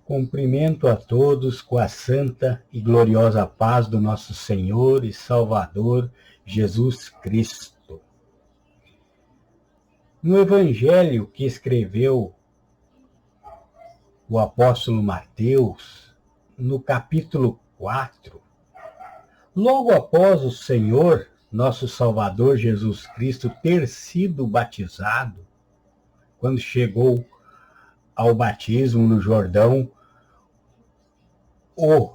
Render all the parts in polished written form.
Cumprimento a todos com a santa e gloriosa paz do nosso Senhor e Salvador Jesus Cristo. No Evangelho que escreveu o apóstolo Mateus, no capítulo 4, logo após o Senhor, nosso Salvador Jesus Cristo, ter sido batizado, quando chegou ao batismo no Jordão, o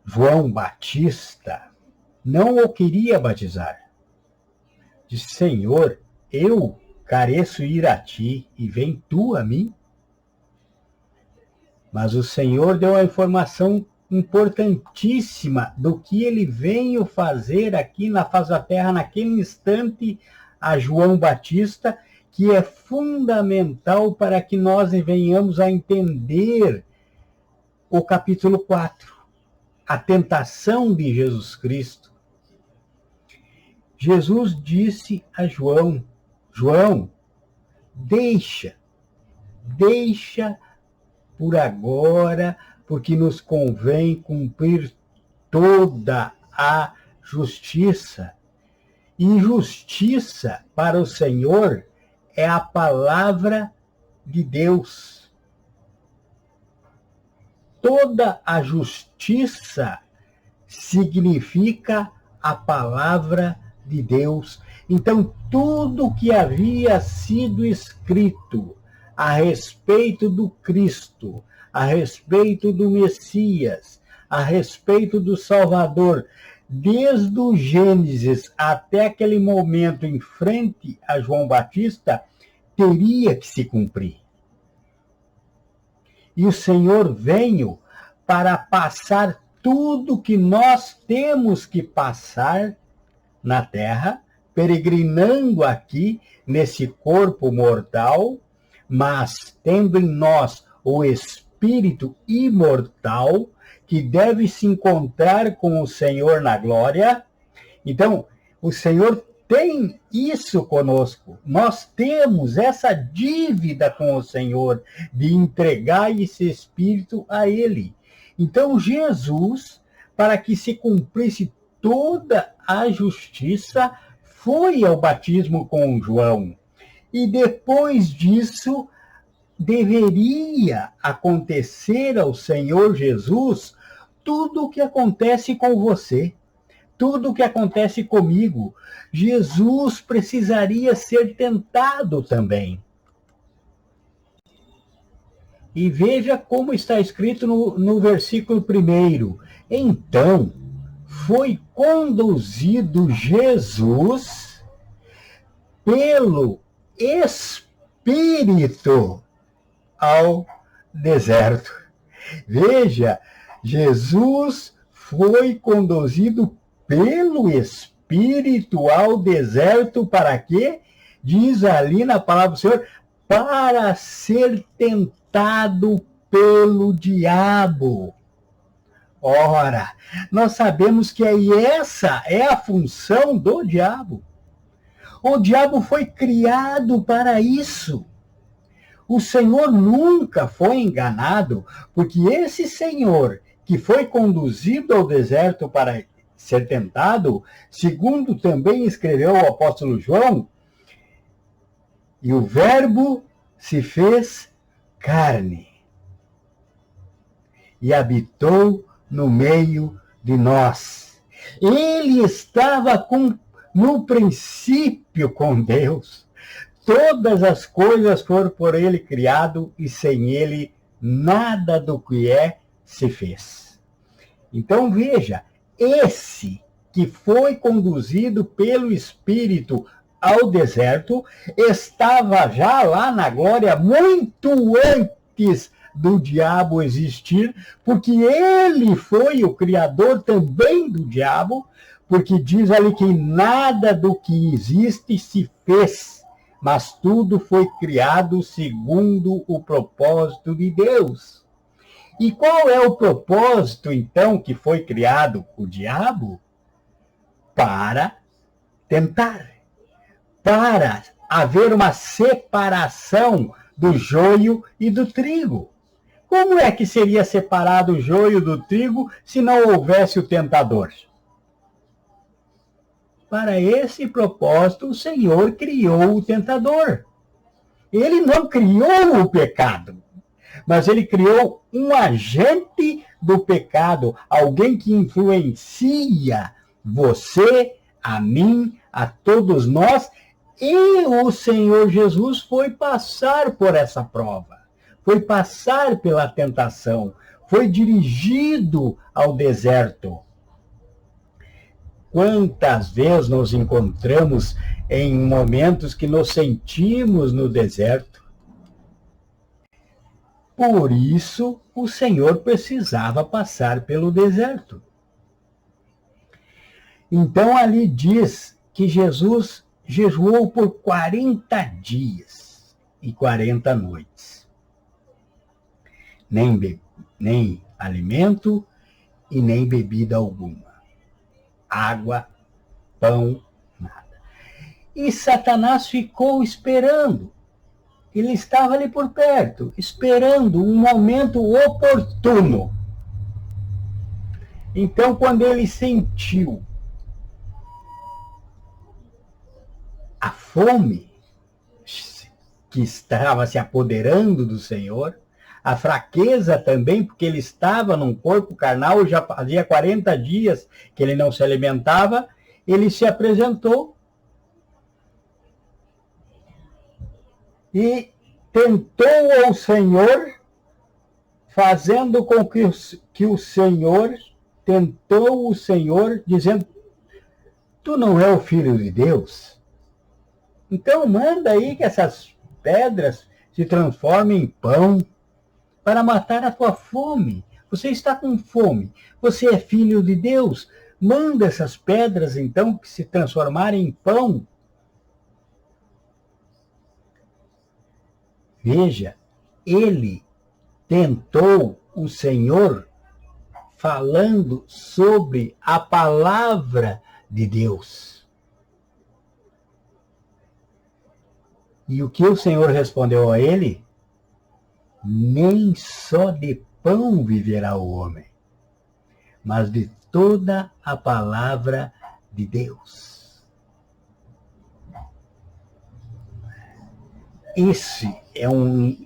João Batista não o queria batizar. Disse: Senhor, eu careço ir a ti e vem tu a mim? Mas o Senhor deu a informação importantíssima do que ele veio fazer aqui na face da terra naquele instante a João Batista, que é fundamental para que nós venhamos a entender o capítulo 4, a tentação de Jesus Cristo. Jesus disse a João: João, deixa por agora, porque nos convém cumprir toda a justiça. E justiça para o Senhor é a palavra de Deus. Toda a justiça significa a palavra de Deus. Então, tudo que havia sido escrito a respeito do Cristo, a respeito do Messias, a respeito do Salvador, desde o Gênesis até aquele momento em frente a João Batista, teria que se cumprir. E o Senhor veio para passar tudo que nós temos que passar na terra, peregrinando aqui nesse corpo mortal, mas tendo em nós o espírito imortal, que deve se encontrar com o Senhor na glória. Então, o Senhor tem isso conosco. Nós temos essa dívida com o Senhor de entregar esse espírito a Ele. Então, Jesus, para que se cumprisse toda a justiça, foi ao batismo com João. E depois disso, deveria acontecer ao Senhor Jesus tudo o que acontece com você, tudo o que acontece comigo. Jesus precisaria ser tentado também. E veja como está escrito no versículo 1. Então, foi conduzido Jesus pelo Espírito ao deserto. Veja, Jesus foi conduzido pelo Espírito ao deserto para quê? Diz ali na palavra do Senhor, para ser tentado pelo diabo. Ora, nós sabemos que essa é a função do diabo. O diabo foi criado para isso. O Senhor nunca foi enganado, porque esse Senhor que foi conduzido ao deserto para ser tentado, segundo também escreveu o apóstolo João, e o Verbo se fez carne e habitou no meio de nós. Ele estava no princípio com Deus. Todas as coisas foram por ele criado e sem ele nada do que é se fez. Então veja, esse que foi conduzido pelo Espírito ao deserto estava já lá na glória muito antes do diabo existir, porque ele foi o criador também do diabo, porque diz ali que nada do que existe se fez, mas tudo foi criado segundo o propósito de Deus. E qual é o propósito, então, que foi criado o diabo? Para tentar, para haver uma separação do joio e do trigo, Como é que seria separado o joio do trigo se não houvesse o tentador? Para esse propósito, o Senhor criou o tentador. Ele não criou o pecado, mas ele criou um agente do pecado, alguém que influencia você, a mim, a todos nós, e o Senhor Jesus foi passar por essa prova, foi passar pela tentação, foi dirigido ao deserto. Quantas vezes nos encontramos em momentos que nos sentimos no deserto? Por isso, o Senhor precisava passar pelo deserto. Então, ali diz que Jesus jejuou por 40 dias e 40 noites. Nem alimento e nem bebida alguma. Água, pão, nada. E Satanás ficou esperando. Ele estava ali por perto, esperando um momento oportuno. Então, quando ele sentiu a fome que estava se apoderando do Senhor, a fraqueza também, porque ele estava num corpo carnal, já fazia 40 dias que ele não se alimentava, ele se apresentou e tentou ao Senhor, fazendo com que o Senhor, tentou o Senhor, dizendo, tu não é o Filho de Deus? Então manda aí que essas pedras se transformem em pão para matar a tua fome. Você está com fome, você é filho de Deus, manda essas pedras então que se transformarem em pão. Veja, ele tentou o Senhor falando sobre a palavra de Deus. E o que o Senhor respondeu a ele? Nem só de pão viverá o homem, mas de toda a palavra de Deus. Esse é um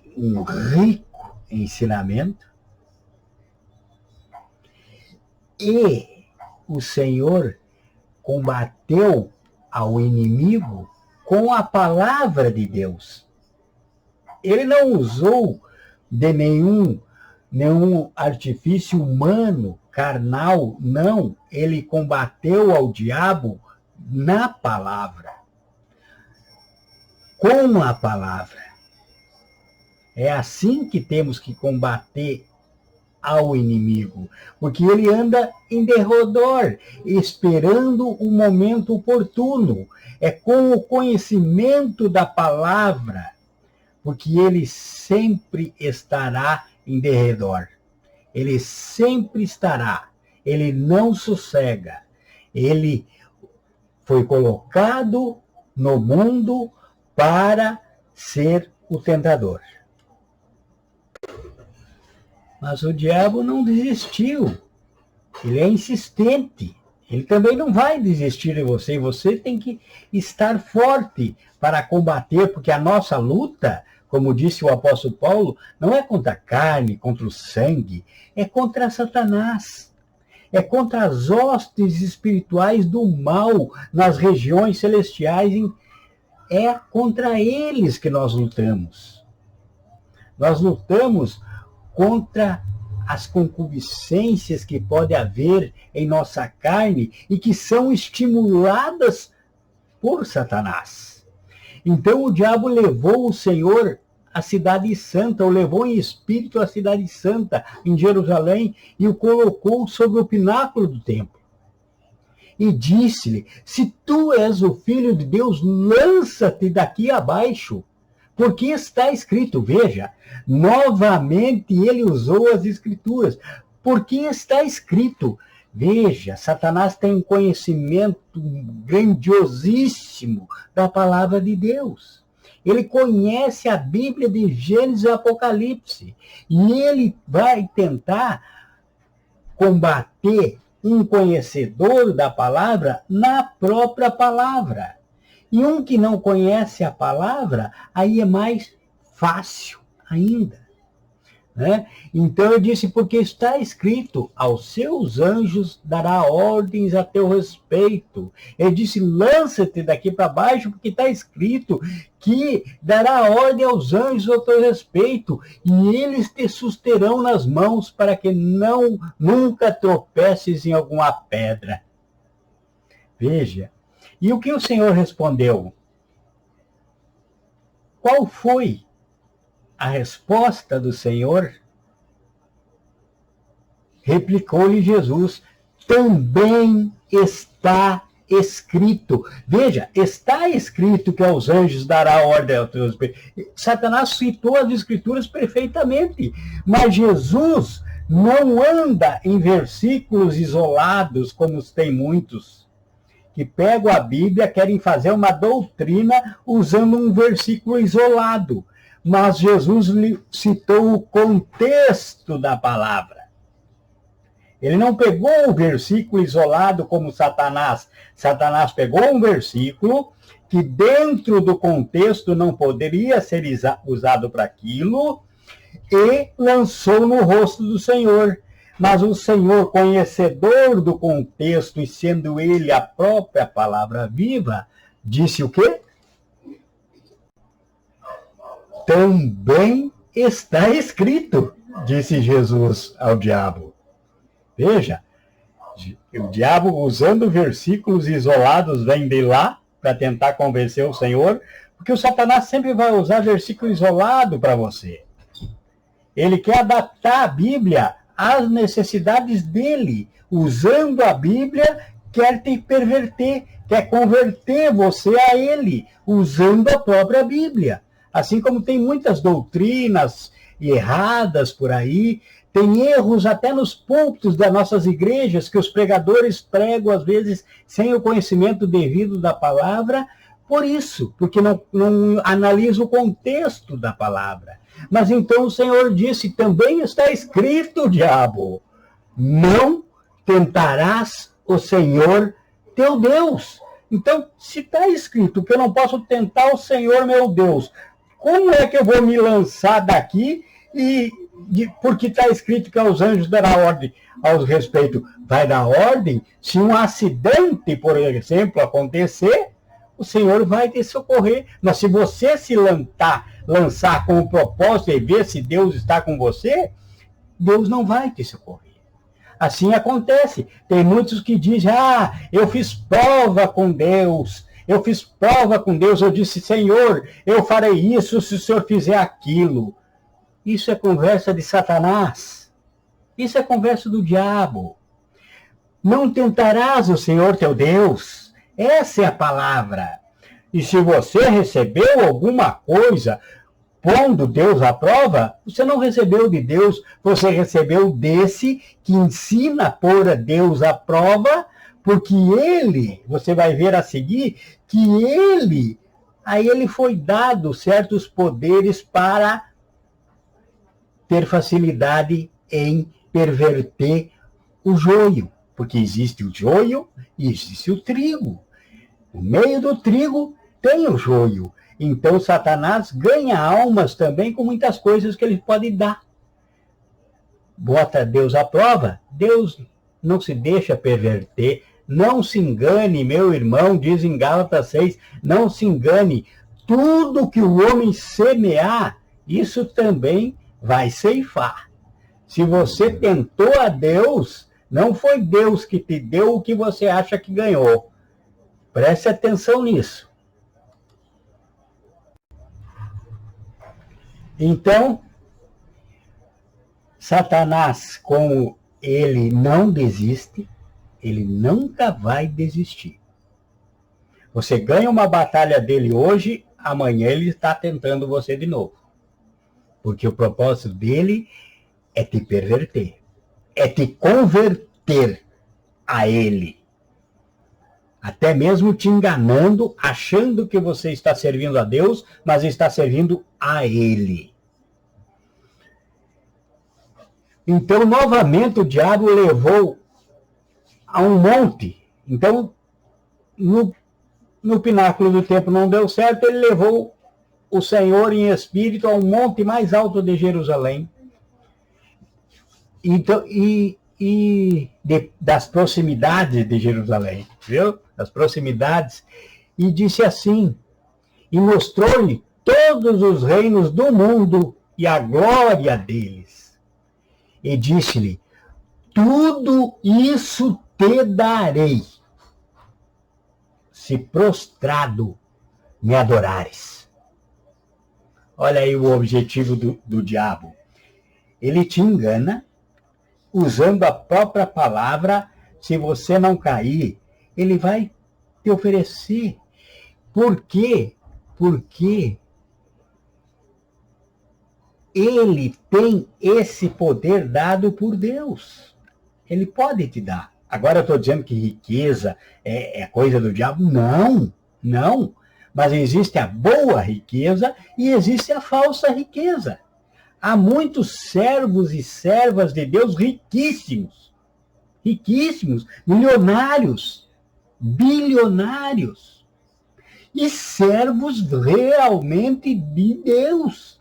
rico ensinamento. E o Senhor combateu ao inimigo com a palavra de Deus. Ele não usou de nenhum artifício humano, carnal, não. Ele combateu ao diabo na palavra. Com a palavra. É assim que temos que combater ao inimigo, porque ele anda em derredor, esperando o momento oportuno. É com o conhecimento da palavra, porque ele sempre estará em derredor. Ele sempre estará. Ele não sossega. Ele foi colocado no mundo para ser o tentador. Mas o diabo não desistiu. Ele é insistente. Ele também não vai desistir de você. Você tem que estar forte para combater, porque a nossa luta, como disse o apóstolo Paulo, não é contra a carne, contra o sangue, é contra Satanás. É contra as hostes espirituais do mal nas regiões celestiais. É contra eles que nós lutamos. Nós lutamos contra as concupiscências que pode haver em nossa carne e que são estimuladas por Satanás. Então o diabo levou o Senhor à cidade santa, o levou em espírito à cidade santa, em Jerusalém, e o colocou sobre o pináculo do templo. E disse-lhe, se tu és o Filho de Deus, lança-te daqui abaixo, porque está escrito, veja, novamente ele usou as escrituras, porque está escrito. Veja, Satanás tem um conhecimento grandiosíssimo da palavra de Deus. ele conhece a Bíblia de Gênesis e Apocalipse. E ele vai tentar combater um conhecedor da palavra na própria palavra. E um que não conhece a palavra, aí é mais fácil ainda. Né? Então eu disse, porque está escrito, aos seus anjos dará ordens a teu respeito. Ele disse, lança-te daqui para baixo, porque está escrito que dará ordem aos anjos a teu respeito, e eles te susterão nas mãos para que nunca tropeces em alguma pedra. Veja, e o que o Senhor respondeu? Qual foi a resposta do Senhor? Replicou-lhe Jesus, também está escrito. Veja, está escrito que aos anjos dará ordem ao teu respeito. Satanás citou as escrituras perfeitamente, mas Jesus não anda em versículos isolados, como tem muitos, que pegam a Bíblia, querem fazer uma doutrina usando um versículo isolado. Mas Jesus citou o contexto da palavra. Ele não pegou o versículo isolado como Satanás. Satanás pegou um versículo que dentro do contexto não poderia ser usado para aquilo e lançou no rosto do Senhor. Mas o Senhor, conhecedor do contexto e sendo ele a própria palavra viva, disse o quê? Também está escrito, disse Jesus ao diabo. Veja, o diabo usando versículos isolados vem de lá para tentar convencer o Senhor, porque o Satanás sempre vai usar versículo isolado para você. Ele quer adaptar a Bíblia às necessidades dele. Usando a Bíblia, quer te perverter, quer converter você a ele, usando a própria Bíblia. Assim como tem muitas doutrinas erradas por aí, tem erros até nos púlpitos das nossas igrejas, que os pregadores pregam, às vezes, sem o conhecimento devido da palavra, por isso, porque não analisa o contexto da palavra. Mas então o Senhor disse, também está escrito, diabo, não tentarás o Senhor teu Deus. Então, se está escrito que eu não posso tentar o Senhor meu Deus, como é que eu vou me lançar daqui porque está escrito que aos anjos dará ordem ao respeito? Vai dar ordem? Se um acidente, por exemplo, acontecer, o Senhor vai te socorrer. Mas se você se lançar com o propósito e ver se Deus está com você, Deus não vai te socorrer. Assim acontece. Tem muitos que dizem, eu fiz prova com Deus. Eu fiz prova com Deus, eu disse, Senhor, eu farei isso se o Senhor fizer aquilo. Isso é conversa de Satanás. Isso é conversa do diabo. Não tentarás o Senhor teu Deus. Essa é a palavra. E se você recebeu alguma coisa pondo Deus à prova, você não recebeu de Deus, você recebeu desse que ensina a pôr a Deus à prova, porque ele, você vai ver a seguir, que a ele foi dado certos poderes para ter facilidade em perverter o joio, porque existe o joio e existe o trigo. No meio do trigo tem o joio. Então Satanás ganha almas também com muitas coisas que ele pode dar. Bota Deus à prova, Deus não se deixa perverter. Não se engane, meu irmão, diz em Gálatas 6, não se engane. Tudo que o homem semear, isso também vai ceifar. Se você tentou a Deus, não foi Deus que te deu o que você acha que ganhou. Preste atenção nisso. Então, Satanás, como ele não desiste, ele nunca vai desistir. Você ganha uma batalha dele hoje, amanhã ele está tentando você de novo. Porque o propósito dele é te perverter, é te converter a ele. Até mesmo te enganando, achando que você está servindo a Deus, mas está servindo a ele. Então, novamente, o diabo levou a um monte. Então, no pináculo do templo não deu certo, ele levou o Senhor em espírito ao monte mais alto de Jerusalém. Então, das proximidades de Jerusalém, viu? Das proximidades. E disse assim, e mostrou-lhe todos os reinos do mundo e a glória deles. E disse-lhe, tudo isso te darei, se prostrado me adorares. Olha aí o objetivo do diabo. Ele te engana, usando a própria palavra. Se você não cair, ele vai te oferecer. Por quê? Porque ele tem esse poder dado por Deus. Ele pode te dar. Agora eu estou dizendo que riqueza é coisa do diabo? Não, não. Mas existe a boa riqueza e existe a falsa riqueza. Há muitos servos e servas de Deus riquíssimos, milionários, bilionários, e servos realmente de Deus.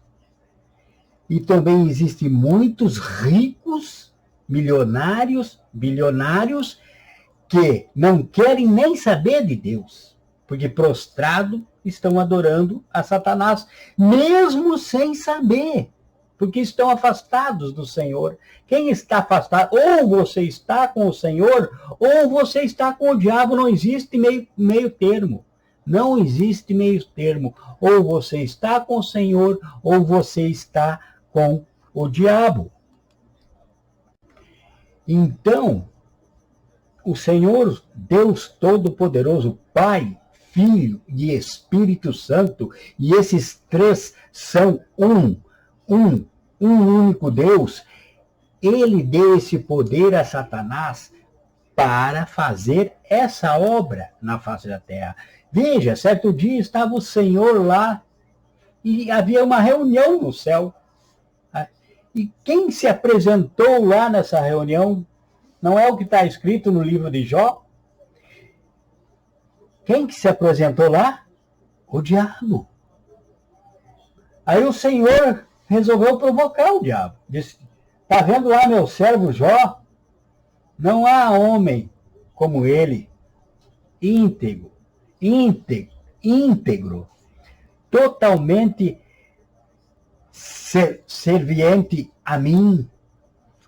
E também existem muitos ricos, milionários, bilionários, que não querem nem saber de Deus, porque prostrado estão adorando a Satanás, mesmo sem saber, porque estão afastados do Senhor. Quem está afastado, ou você está com o Senhor, ou você está com o diabo, não existe meio termo. Não existe meio termo. Ou você está com o Senhor, ou você está com o diabo. Então, o Senhor, Deus Todo-Poderoso, Pai, Filho e Espírito Santo, e esses três são um único Deus, ele deu esse poder a Satanás para fazer essa obra na face da terra. Veja, certo dia estava o Senhor lá e havia uma reunião no céu. E quem se apresentou lá nessa reunião não é o que está escrito no livro de Jó? Quem que se apresentou lá? O diabo. Aí o Senhor resolveu provocar o diabo. Disse, está vendo lá meu servo Jó? Não há homem como ele, íntegro, totalmente serviente a mim,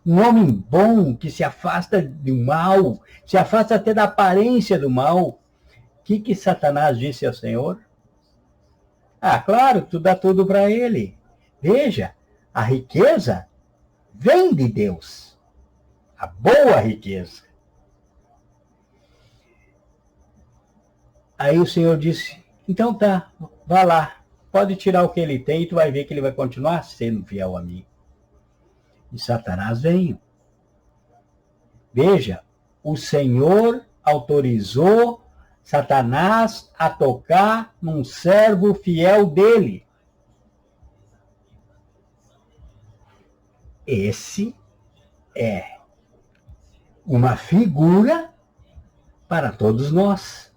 um homem bom que se afasta do mal, se afasta até da aparência do mal. O que Satanás disse ao Senhor? Claro, tu dá tudo para ele. Veja, a riqueza vem de Deus, a boa riqueza. Aí o Senhor disse, então tá, vá lá, pode tirar o que ele tem e tu vai ver que ele vai continuar sendo fiel a mim. E Satanás veio. Veja, o Senhor autorizou Satanás a tocar num servo fiel dele. Esse é uma figura para todos nós.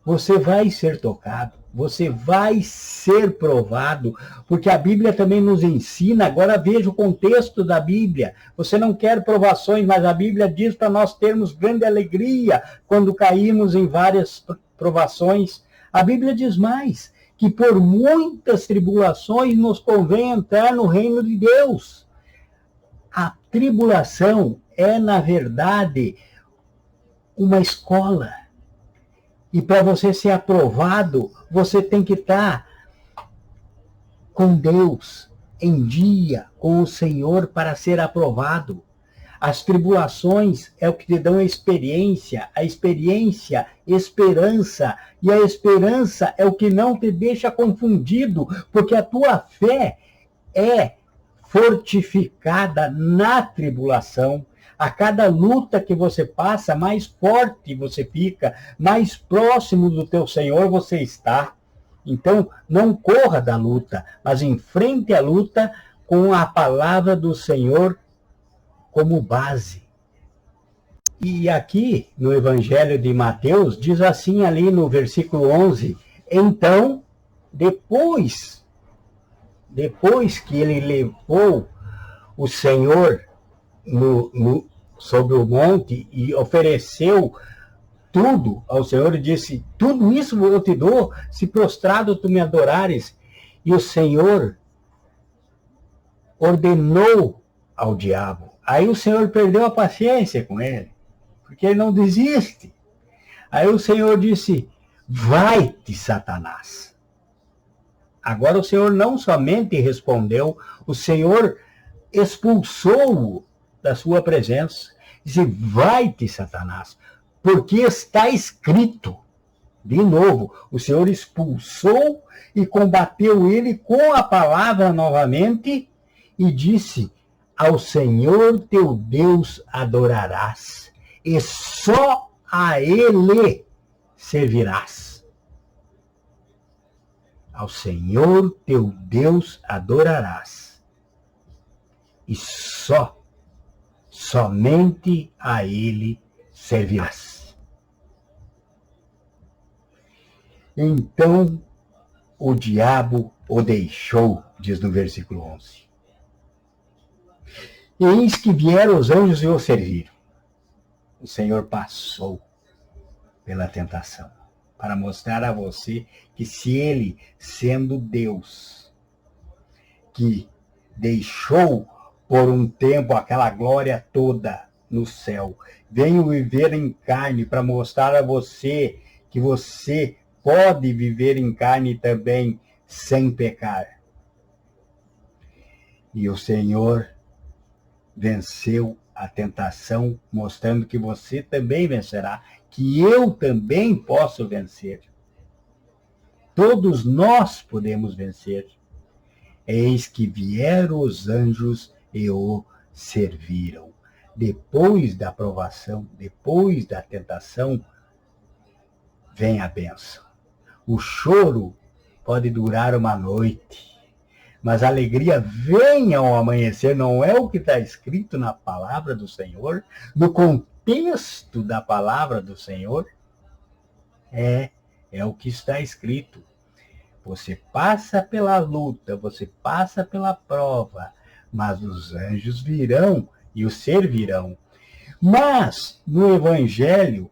Você vai ser tocado, você vai ser provado, porque a Bíblia também nos ensina. Agora veja o contexto da Bíblia. Você não quer provações, mas a Bíblia diz para nós termos grande alegria quando caímos em várias provações. A Bíblia diz mais, que por muitas tribulações nos convém entrar no reino de Deus. A tribulação é, na verdade, uma escola. E para você ser aprovado, você tem que estar com Deus, em dia, com o Senhor, para ser aprovado. As tribulações é o que te dão a experiência, esperança, e a esperança é o que não te deixa confundido, porque a tua fé é fortificada na tribulação. A cada luta que você passa, mais forte você fica, mais próximo do teu Senhor você está. Então, não corra da luta, mas enfrente a luta com a palavra do Senhor como base. E aqui, no Evangelho de Mateus, diz assim ali no versículo 11, então, depois que ele levou o Senhor sobre o monte e ofereceu tudo ao Senhor, e disse, tudo isso eu te dou, se prostrado tu me adorares. E o Senhor ordenou ao diabo. Aí o Senhor perdeu a paciência com ele, porque ele não desiste. Aí o Senhor disse, vai-te, Satanás. Agora o Senhor não somente respondeu, o Senhor expulsou-o da sua presença. Disse, vai-te, Satanás, porque está escrito. De novo, o Senhor expulsou e combateu ele com a palavra novamente e disse, ao Senhor teu Deus adorarás e só a Ele servirás. Ao Senhor teu Deus adorarás e somente a Ele servirás. Então o diabo o deixou, diz no versículo 11. E eis que vieram os anjos e o serviram. O Senhor passou pela tentação para mostrar a você que se ele, sendo Deus, que deixou por um tempo aquela glória toda no céu, veio viver em carne para mostrar a você que você pode viver em carne também sem pecar. E o Senhor venceu a tentação, mostrando que você também vencerá, que eu também posso vencer. Todos nós podemos vencer. Eis que vieram os anjos e o serviram. Depois da provação, depois da tentação, vem a bênção. O choro pode durar uma noite, mas a alegria vem ao amanhecer. Não é o que está escrito na palavra do Senhor, no contexto da palavra do Senhor? É o que está escrito. Você passa pela luta, você passa pela prova, mas os anjos virão e o servirão. Mas, no Evangelho,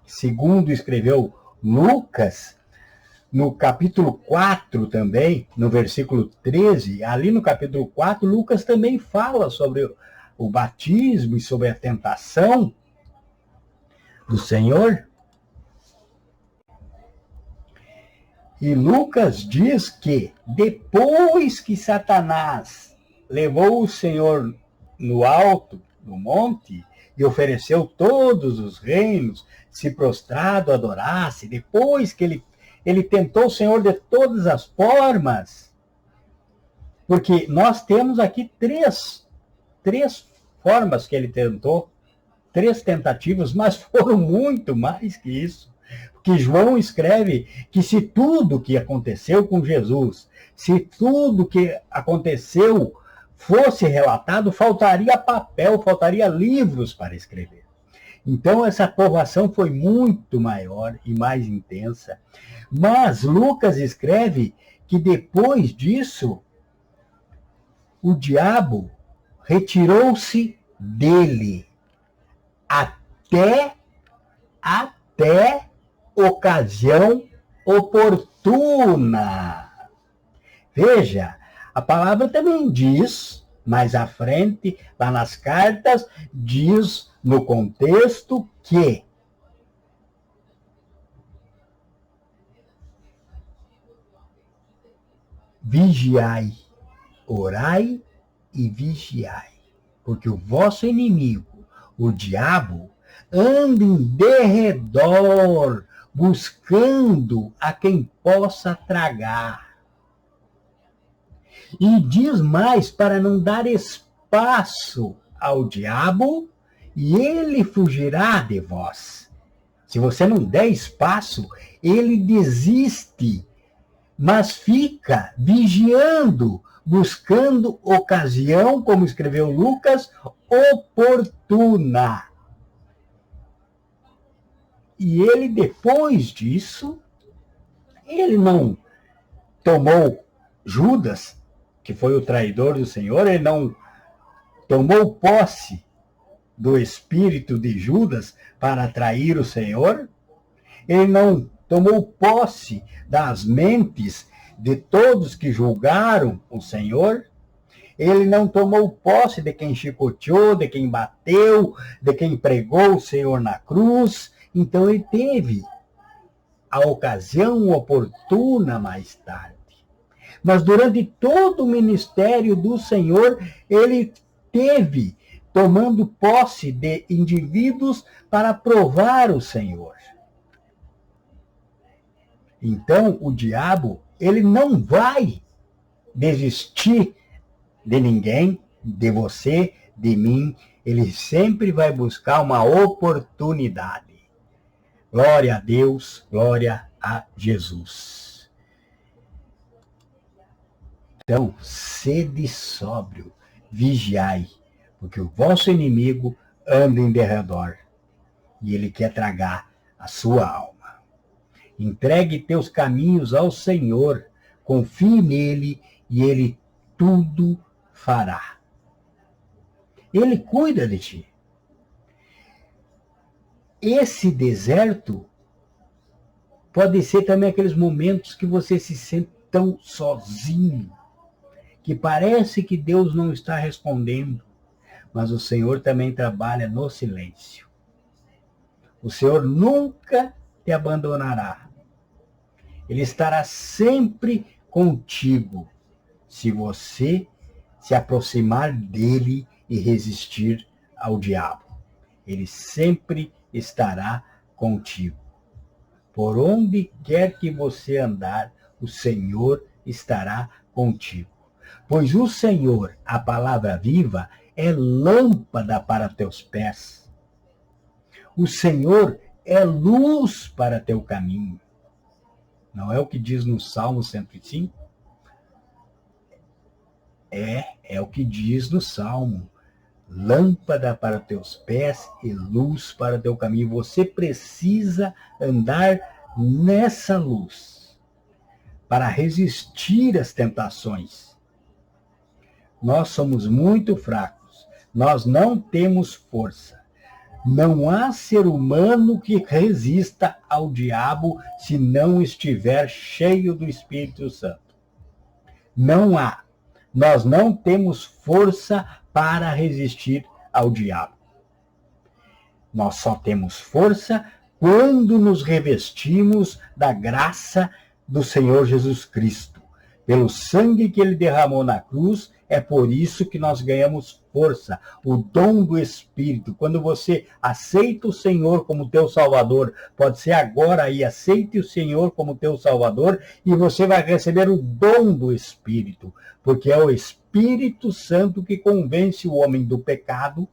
segundo escreveu Lucas, no capítulo 4 também, no versículo 13, ali no capítulo 4, Lucas também fala sobre o batismo e sobre a tentação do Senhor. E Lucas diz que depois que Satanás levou o Senhor no alto, no monte, e ofereceu todos os reinos, se prostrado adorasse, depois que ele tentou o Senhor de todas as formas, porque nós temos aqui três formas que ele tentou, 3 tentativas, mas foram muito mais que isso. Porque João escreve que se tudo que aconteceu com Jesus, se tudo que aconteceu fosse relatado, faltaria papel, faltaria livros para escrever. Então essa provação foi muito maior e mais intensa. Mas Lucas escreve que depois disso, o diabo retirou-se dele até ocasião oportuna. Veja, a palavra também diz, mais à frente, lá nas cartas, diz no contexto que vigiai, orai e vigiai, porque o vosso inimigo, o diabo, anda em derredor, buscando a quem possa tragar. E diz mais, para não dar espaço ao diabo, e ele fugirá de vós. Se você não der espaço, ele desiste, mas fica vigiando, buscando ocasião, como escreveu Lucas, oportuna. E ele, depois disso, ele não tomou Judas, que foi o traidor do Senhor, ele não tomou posse do espírito de Judas para trair o Senhor, ele não tomou posse das mentes de todos que julgaram o Senhor, ele não tomou posse de quem chicoteou, de quem bateu, de quem pregou o Senhor na cruz. Então ele teve a ocasião oportuna mais tarde. Mas durante todo o ministério do Senhor, ele teve tomando posse de indivíduos para provar o Senhor. Então, o diabo, ele não vai desistir de ninguém, de você, de mim. Ele sempre vai buscar uma oportunidade. Glória a Deus, glória a Jesus. Então, sede sóbrio, vigiai, porque o vosso inimigo anda em derredor e ele quer tragar a sua alma. Entregue teus caminhos ao Senhor, confie nele e ele tudo fará. Ele cuida de ti. Esse deserto pode ser também aqueles momentos que você se sente tão sozinho, que parece que Deus não está respondendo, mas o Senhor também trabalha no silêncio. O Senhor nunca te abandonará. Ele estará sempre contigo, se você se aproximar dele e resistir ao diabo. Ele sempre estará contigo. Por onde quer que você andar, o Senhor estará contigo. Pois o Senhor, a palavra viva, é lâmpada para teus pés. O Senhor é luz para teu caminho. Não é o que diz no Salmo 105? É o que diz no Salmo. Lâmpada para teus pés e luz para teu caminho. Você precisa andar nessa luz para resistir às tentações. Nós somos muito fracos. Nós não temos força. Não há ser humano que resista ao diabo se não estiver cheio do Espírito Santo. Não há. Nós não temos força para resistir ao diabo. Nós só temos força quando nos revestimos da graça do Senhor Jesus Cristo. Pelo sangue que ele derramou na cruz, é por isso que nós ganhamos força, o dom do Espírito. Quando você aceita o Senhor como teu Salvador, pode ser agora aí, aceite o Senhor como teu Salvador e você vai receber o dom do Espírito, porque é o Espírito Santo que convence o homem do pecado.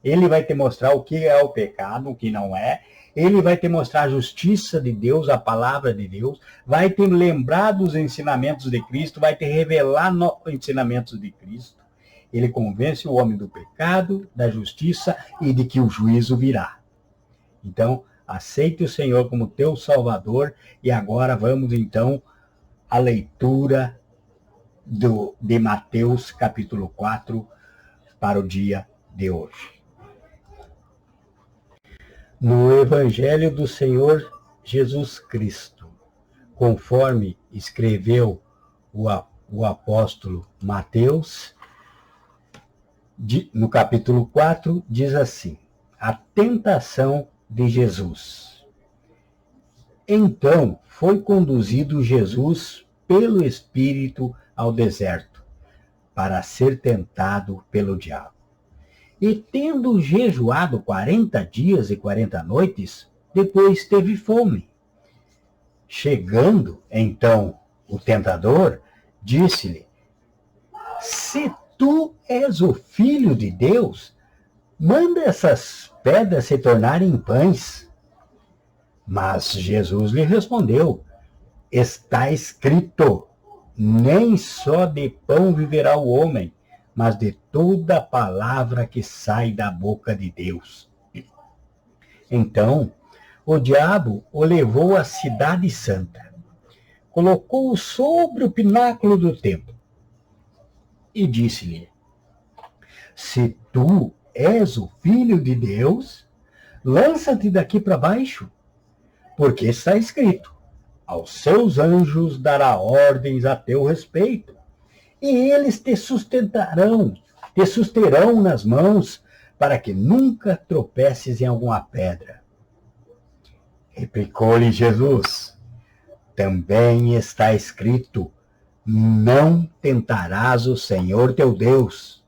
Ele vai te mostrar o que é o pecado, o que não é. Ele vai te mostrar a justiça de Deus, a palavra de Deus. Vai te lembrar dos ensinamentos de Cristo, vai te revelar os ensinamentos de Cristo. Ele convence o homem do pecado, da justiça e de que o juízo virá. Então, aceite o Senhor como teu Salvador. E agora vamos, então, à leitura de Mateus, capítulo 4, para o dia de hoje. No Evangelho do Senhor Jesus Cristo, conforme escreveu o apóstolo Mateus, no capítulo 4, diz assim: a tentação de Jesus. Então foi conduzido Jesus pelo Espírito ao deserto, para ser tentado pelo diabo. E tendo jejuado 40 dias e 40 noites, depois teve fome. Chegando, então, o tentador, disse-lhe: se tu és o Filho de Deus, manda essas pedras se tornarem pães. Mas Jesus lhe respondeu: está escrito, nem só de pão viverá o homem, mas de toda palavra que sai da boca de Deus. Então, o diabo o levou à cidade santa, colocou-o sobre o pináculo do templo e disse-lhe: se tu és o filho de Deus, lança-te daqui para baixo, porque está escrito: aos seus anjos dará ordens a teu respeito, e eles te susterão nas mãos, para que nunca tropeces em alguma pedra. Replicou-lhe Jesus: também está escrito: não tentarás o Senhor teu Deus.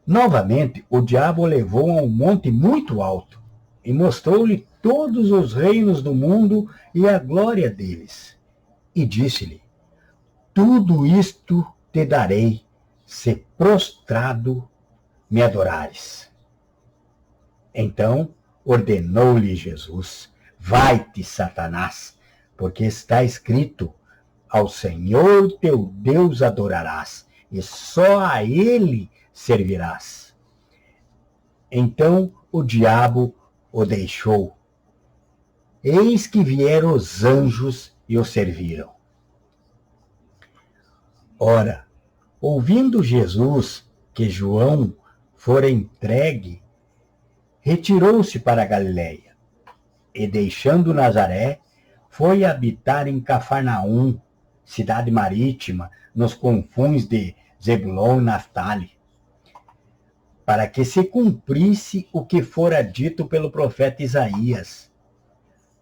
Novamente, o diabo o levou a um monte muito alto e mostrou-lhe todos os reinos do mundo e a glória deles. E disse-lhe: tudo isto te darei, se prostrado me adorares. Então ordenou-lhe Jesus: vai-te, Satanás, porque está escrito: ao Senhor teu Deus adorarás, e só a ele servirás. Então o diabo o deixou. Eis que vieram os anjos e o serviram. Ora, ouvindo Jesus que João fora entregue, retirou-se para a Galiléia, e deixando Nazaré, foi habitar em Cafarnaum, cidade marítima, nos confins de Zebulon e Naftali, para que se cumprisse o que fora dito pelo profeta Isaías: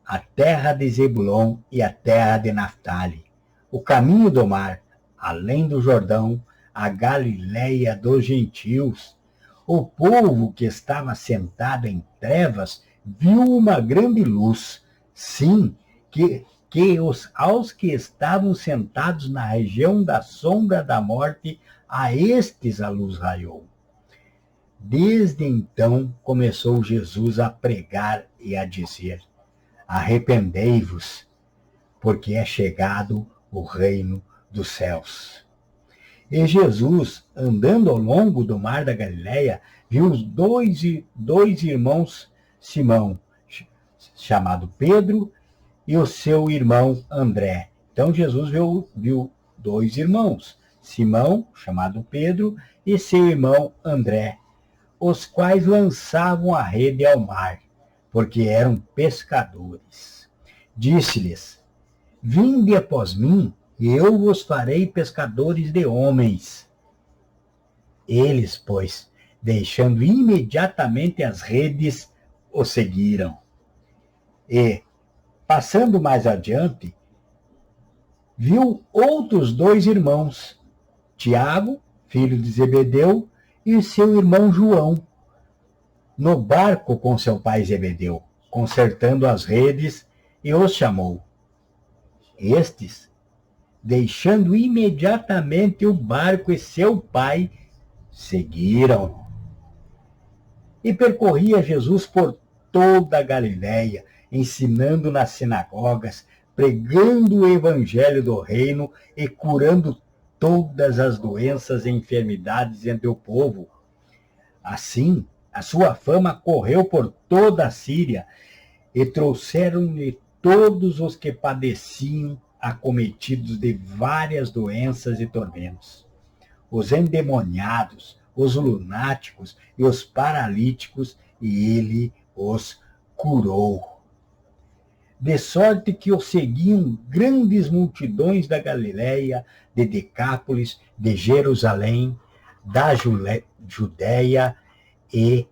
a terra de Zebulon e a terra de Naftali, o caminho do mar, além do Jordão, a Galiléia dos gentios. O povo que estava sentado em trevas viu uma grande luz. Sim, aos que estavam sentados na região da sombra da morte, a estes a luz raiou. Desde então começou Jesus a pregar e a dizer: arrependei-vos, porque é chegado o reino dos céus. E Jesus, andando ao longo do mar da Galileia, viu os dois irmãos Simão, chamado Pedro, e o seu irmão André. Então Jesus viu dois irmãos, Simão, chamado Pedro, e seu irmão André, os quais lançavam a rede ao mar, porque eram pescadores. Disse-lhes: vinde após mim, e eu vos farei pescadores de homens. Eles, pois, deixando imediatamente as redes, o seguiram. E, passando mais adiante, viu outros dois irmãos, Tiago, filho de Zebedeu, e seu irmão João, no barco com seu pai Zebedeu, consertando as redes, e os chamou. Estes, deixando imediatamente o barco e seu pai, seguiram. E percorria Jesus por toda a Galiléia, ensinando nas sinagogas, pregando o evangelho do reino e curando todas as doenças e enfermidades entre o povo. Assim, a sua fama correu por toda a Síria, e trouxeram-lhe todos os que padeciam, acometidos de várias doenças e tormentos, os endemoniados, os lunáticos e os paralíticos, e ele os curou. De sorte que o seguiam grandes multidões da Galiléia, de Decápolis, de Jerusalém, da Judéia e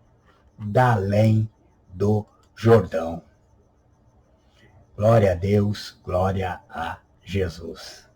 da além do Jordão. Glória a Deus, glória a Jesus.